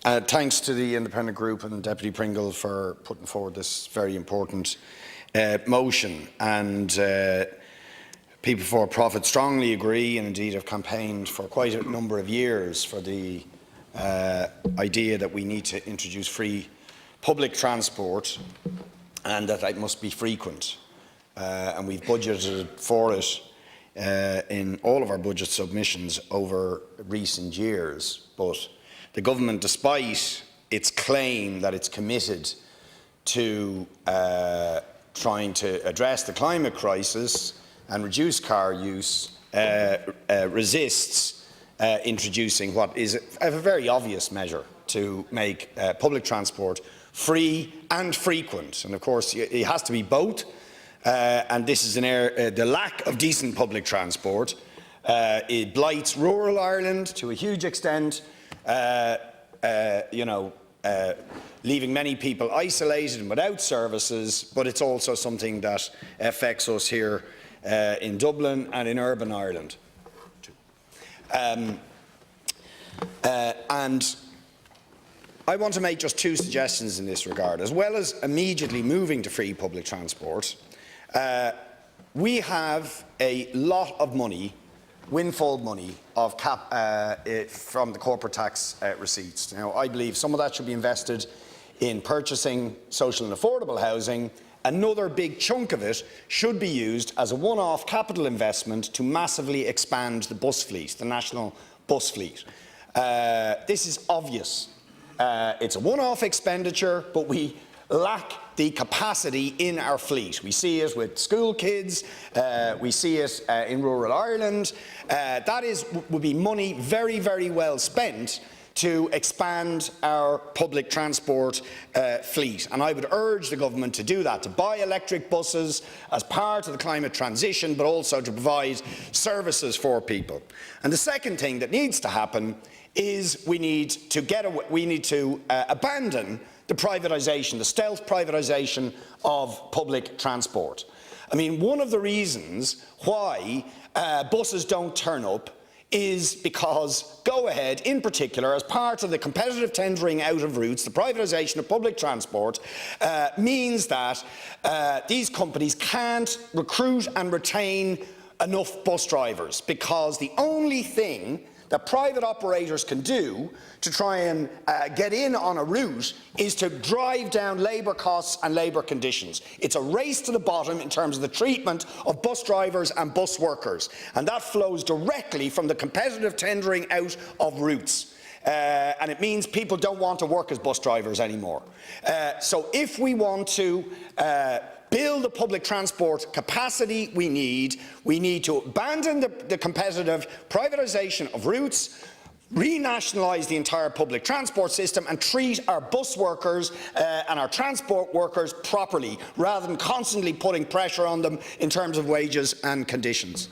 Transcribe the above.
Thanks to the Independent Group and Deputy Pringle for putting forward this very important motion. And people for profit strongly agree, and indeed have campaigned for quite a number of years for the idea that we need to introduce free public transport and that it must be frequent. And we've budgeted for it in all of our budget submissions over recent years. But the government, despite its claim that it's committed to trying to address the climate crisis and reduce car use, resists introducing what is a very obvious measure to make public transport free and frequent. And of course, it has to be both. And this is the lack of decent public transport. It blights rural Ireland to a huge extent, leaving many people isolated and without services, but it's also something that affects us here in Dublin and in urban Ireland. And I want to make just two suggestions in this regard. As well as immediately moving to free public transport, we have a lot of money, windfall money, from the corporate tax receipts. Now, I believe some of that should be invested in purchasing social and affordable housing. Another big chunk of it should be used as a one-off capital investment to massively expand the bus fleet, the national bus fleet. This is obvious. It's a one-off expenditure, but we lack the capacity in our fleet. We see it with school kids, we see it in rural Ireland. That would be money very, very well spent to expand our public transport fleet. And I would urge the government to do that, to buy electric buses as part of the climate transition, but also to provide services for people. And the second thing that needs to happen is we need to abandon the privatisation, the stealth privatisation of public transport. I mean, one of the reasons why buses don't turn up is because Go Ahead, in particular, as part of the competitive tendering out of routes, the privatisation of public transport, means that these companies can't recruit and retain enough bus drivers, because the only thing that private operators can do to try and get in on a route is to drive down labour costs and labour conditions. It's a race to the bottom in terms of the treatment of bus drivers and bus workers, and that flows directly from the competitive tendering out of routes. And it means people don't want to work as bus drivers anymore. So if we want to build the public transport capacity we need to abandon the competitive privatisation of routes, renationalise the entire public transport system and treat our bus workers and our transport workers properly, rather than constantly putting pressure on them in terms of wages and conditions.